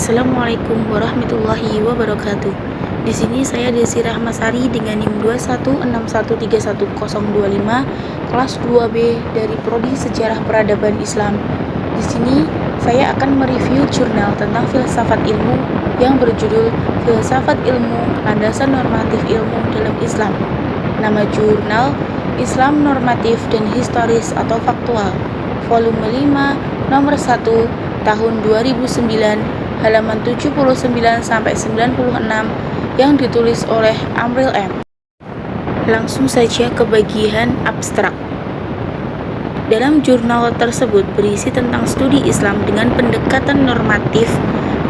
Assalamualaikum warahmatullahi wabarakatuh. Di sini saya Desi Rahmasari dengan NIM 216131025 kelas 2B dari Prodi Sejarah Peradaban Islam. Di sini saya akan mereview jurnal tentang filsafat ilmu yang berjudul Filsafat Ilmu, Landasan Normatif Ilmu dalam Islam. Nama jurnal Islam Normatif dan Historis atau Faktual, volume 5, nomor 1, tahun 2009, halaman 79-96 yang ditulis oleh Amril M. Langsung saja ke bagian abstrak. Dalam jurnal tersebut berisi tentang studi Islam dengan pendekatan normatif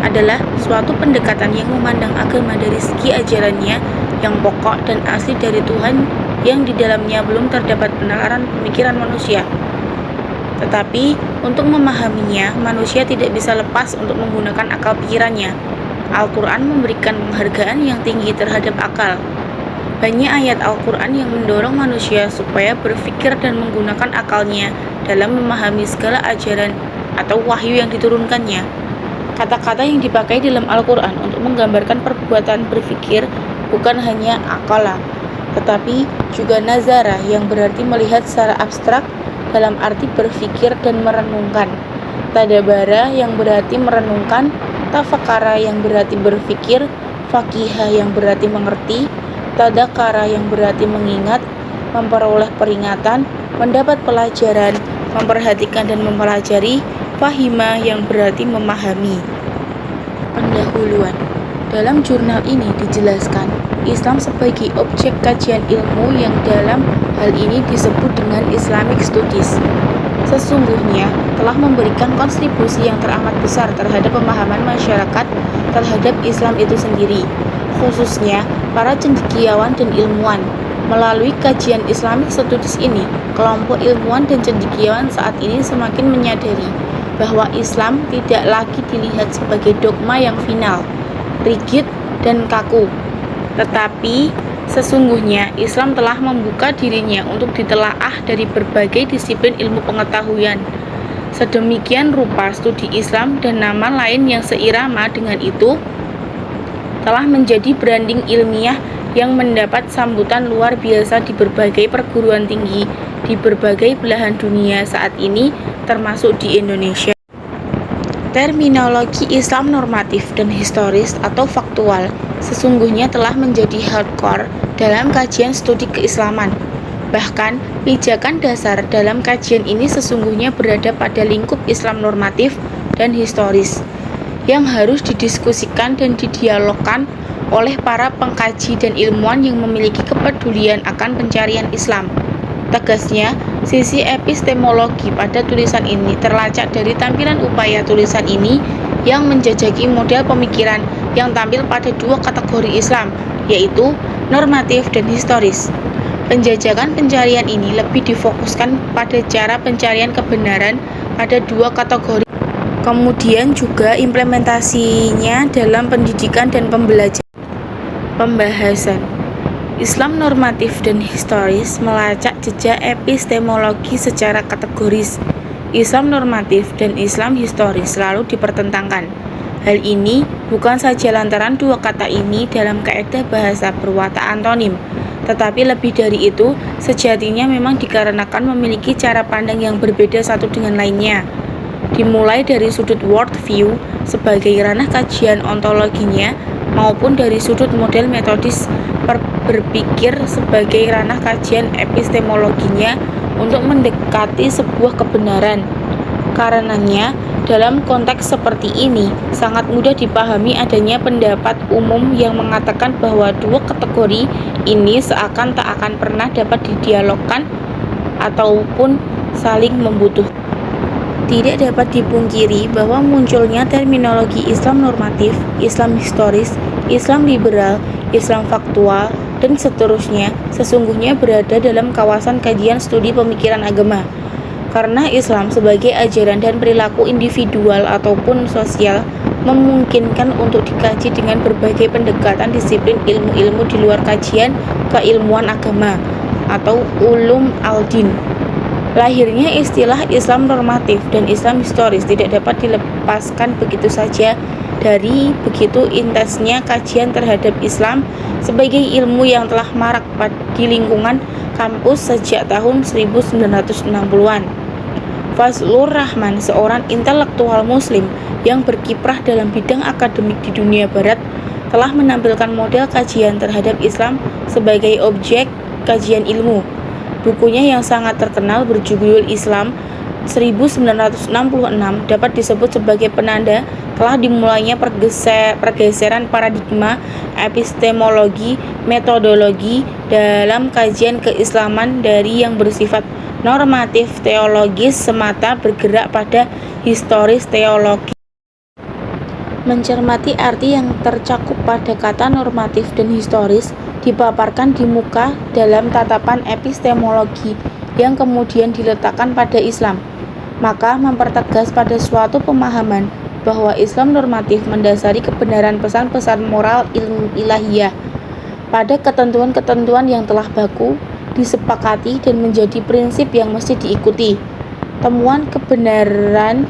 adalah suatu pendekatan yang memandang agama dari segi ajarannya yang pokok dan asli dari Tuhan yang di dalamnya belum terdapat penalaran pemikiran manusia. Tetapi, untuk memahaminya, manusia tidak bisa lepas untuk menggunakan akal pikirannya. Al-Quran memberikan penghargaan yang tinggi terhadap akal. Banyak ayat Al-Quran yang mendorong manusia supaya berpikir dan menggunakan akalnya dalam memahami segala ajaran atau wahyu yang diturunkannya. Kata-kata yang dipakai dalam Al-Quran untuk menggambarkan perbuatan berpikir bukan hanya akala, tetapi juga nazara yang berarti melihat secara abstrak dalam arti berpikir dan merenungkan, tadabara yang berarti merenungkan, tafakara yang berarti berpikir, fakiha yang berarti mengerti, tadakara yang berarti mengingat, memperoleh peringatan, mendapat pelajaran, memperhatikan dan mempelajari, fahima yang berarti memahami. Pendahuluan. Dalam jurnal ini dijelaskan Islam sebagai objek kajian ilmu yang dalam hal ini disebut dengan Islamic Studies. Sesungguhnya telah memberikan kontribusi yang teramat besar terhadap pemahaman masyarakat terhadap Islam itu sendiri, khususnya para cendekiawan dan ilmuwan. Melalui kajian Islamic Studies ini, kelompok ilmuwan dan cendekiawan saat ini semakin menyadari bahwa Islam tidak lagi dilihat sebagai dogma yang final, rigid dan kaku, tetapi sesungguhnya Islam telah membuka dirinya untuk ditelaah dari berbagai disiplin ilmu pengetahuan. Sedemikian rupa studi Islam dan nama lain yang seirama dengan itu telah menjadi branding ilmiah yang mendapat sambutan luar biasa di berbagai perguruan tinggi di berbagai belahan dunia saat ini, termasuk di Indonesia. Terminologi Islam normatif dan historis atau faktual sesungguhnya telah menjadi hardcore dalam kajian studi keislaman. Bahkan, pijakan dasar dalam kajian ini sesungguhnya berada pada lingkup Islam normatif dan historis yang harus didiskusikan dan didialogkan oleh para pengkaji dan ilmuwan yang memiliki kepedulian akan pencarian Islam. Tegasnya, sisi epistemologi pada tulisan ini terlacak dari tampilan upaya tulisan ini yang menjajaki model pemikiran yang tampil pada dua kategori Islam, yaitu normatif dan historis. Penjajakan pencarian ini lebih difokuskan pada cara pencarian kebenaran pada dua kategori, kemudian juga implementasinya dalam pendidikan dan pembahasan. Islam normatif dan historis melacak jejak epistemologi secara kategoris. Islam normatif dan Islam historis selalu dipertentangkan. Hal ini bukan saja lantaran dua kata ini dalam kaidah bahasa berwatak antonim, tetapi lebih dari itu, sejatinya memang dikarenakan memiliki cara pandang yang berbeda satu dengan lainnya. Dimulai dari sudut world view sebagai ranah kajian ontologinya, maupun dari sudut model metodis berpikir sebagai ranah kajian epistemologinya untuk mendekati sebuah kebenaran. Karenanya, dalam konteks seperti ini, sangat mudah dipahami adanya pendapat umum yang mengatakan bahwa dua kategori ini seakan tak akan pernah dapat didialogkan ataupun saling membutuhkan. Tidak dapat dipungkiri bahwa munculnya terminologi Islam normatif, Islam historis, Islam liberal, Islam faktual, dan seterusnya sesungguhnya berada dalam kawasan kajian studi pemikiran agama. Karena Islam sebagai ajaran dan perilaku individual ataupun sosial memungkinkan untuk dikaji dengan berbagai pendekatan disiplin ilmu-ilmu di luar kajian keilmuan agama atau ulum al-din. Lahirnya istilah Islam normatif dan Islam historis tidak dapat dilepaskan begitu saja Dari begitu intensnya kajian terhadap Islam sebagai ilmu yang telah marak di lingkungan kampus sejak tahun 1960-an. Fazlur Rahman, seorang intelektual muslim yang berkiprah dalam bidang akademik di dunia barat, telah menampilkan model kajian terhadap Islam sebagai objek kajian ilmu. Bukunya yang sangat terkenal berjudul Islam 1966 dapat disebut sebagai penanda telah dimulainya pergeseran paradigma epistemologi metodologi dalam kajian keislaman dari yang bersifat normatif teologis semata bergerak pada historis teologi. Mencermati arti yang tercakup pada kata normatif dan historis dipaparkan di muka dalam tatapan epistemologi yang kemudian diletakkan pada Islam, maka mempertegas pada suatu pemahaman bahwa Islam normatif mendasari kebenaran pesan-pesan moral ilmu ilahiyah pada ketentuan-ketentuan yang telah baku, disepakati dan menjadi prinsip yang mesti diikuti. Temuan kebenaran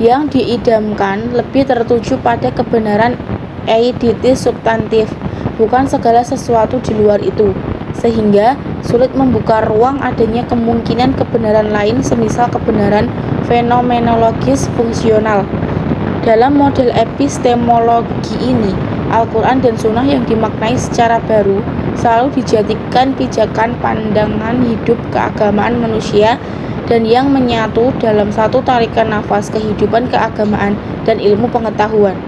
yang diidamkan lebih tertuju pada kebenaran eiditis substantif, bukan segala sesuatu di luar itu, sehingga sulit membuka ruang adanya kemungkinan kebenaran lain semisal kebenaran fenomenologis fungsional. Dalam model epistemologi ini, Al-Quran dan Sunnah yang dimaknai secara baru selalu dijadikan pijakan pandangan hidup keagamaan manusia dan yang menyatu dalam satu tarikan nafas kehidupan keagamaan dan ilmu pengetahuan.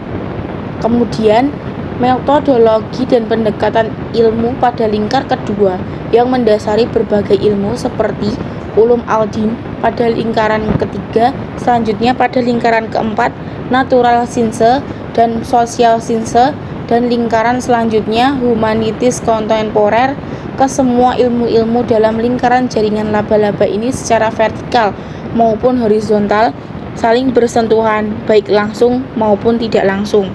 Kemudian, metodologi dan pendekatan ilmu pada lingkar kedua yang mendasari berbagai ilmu seperti ulum al-din pada lingkaran ketiga, selanjutnya pada lingkaran keempat natural science dan social science, dan lingkaran selanjutnya humanitis kontemporer. Ke semua ilmu-ilmu dalam lingkaran jaringan laba-laba ini secara vertikal maupun horizontal saling bersentuhan, baik langsung maupun tidak langsung.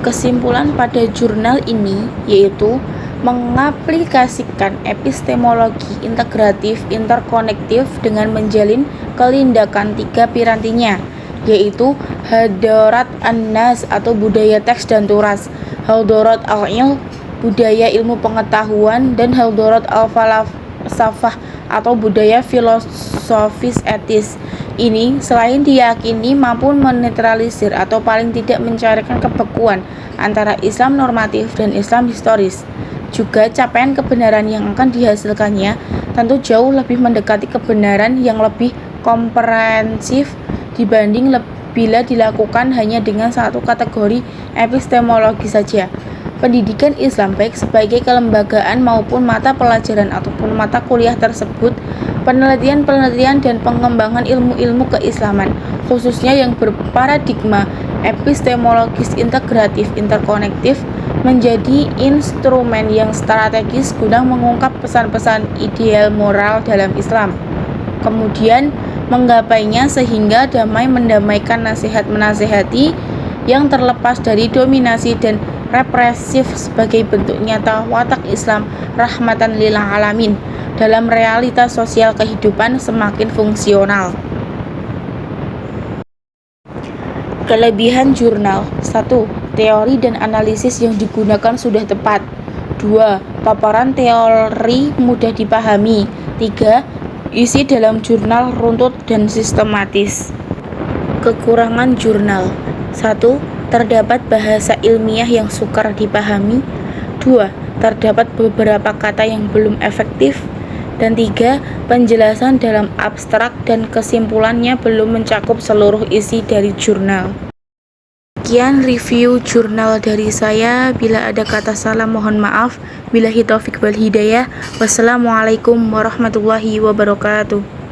Kesimpulan pada jurnal ini yaitu mengaplikasikan epistemologi integratif interkonektif dengan menjalin kelindakan tiga pirantinya, yaitu hadarat an-nas atau budaya teks dan turas, hadarat al-ilm budaya ilmu pengetahuan, dan hadarat al-falsafah atau budaya filosofis etis. Ini selain diyakini mampu menetralisir atau paling tidak mencarikan kebekuan antara Islam normatif dan Islam historis. Juga capaian kebenaran yang akan dihasilkannya tentu jauh lebih mendekati kebenaran yang lebih komprehensif dibanding bila dilakukan hanya dengan satu kategori epistemologi saja. Pendidikan Islam baik sebagai kelembagaan maupun mata pelajaran ataupun mata kuliah tersebut, penelitian-penelitian dan pengembangan ilmu-ilmu keislaman khususnya yang berparadigma epistemologis integratif interkonektif menjadi instrumen yang strategis guna mengungkap pesan-pesan ideal moral dalam Islam, kemudian menggapainya sehingga damai mendamaikan nasihat menasihati yang terlepas dari dominasi dan represif sebagai bentuk nyata watak Islam rahmatan lil alamin dalam realitas sosial kehidupan semakin fungsional. Kelebihan jurnal: 1. Teori dan analisis yang digunakan sudah tepat. 2. Paparan teori mudah dipahami. 3. Isi dalam jurnal runtut dan sistematis. Kekurangan jurnal: 1. Terdapat bahasa ilmiah yang sukar dipahami. 2. Terdapat beberapa kata yang belum efektif. Dan 3. Penjelasan dalam abstrak dan kesimpulannya belum mencakup seluruh isi dari jurnal. Sekian review jurnal dari saya. Bila ada kata salah mohon maaf. Billahi taufik wal hidayah. Wassalamualaikum warahmatullahi wabarakatuh.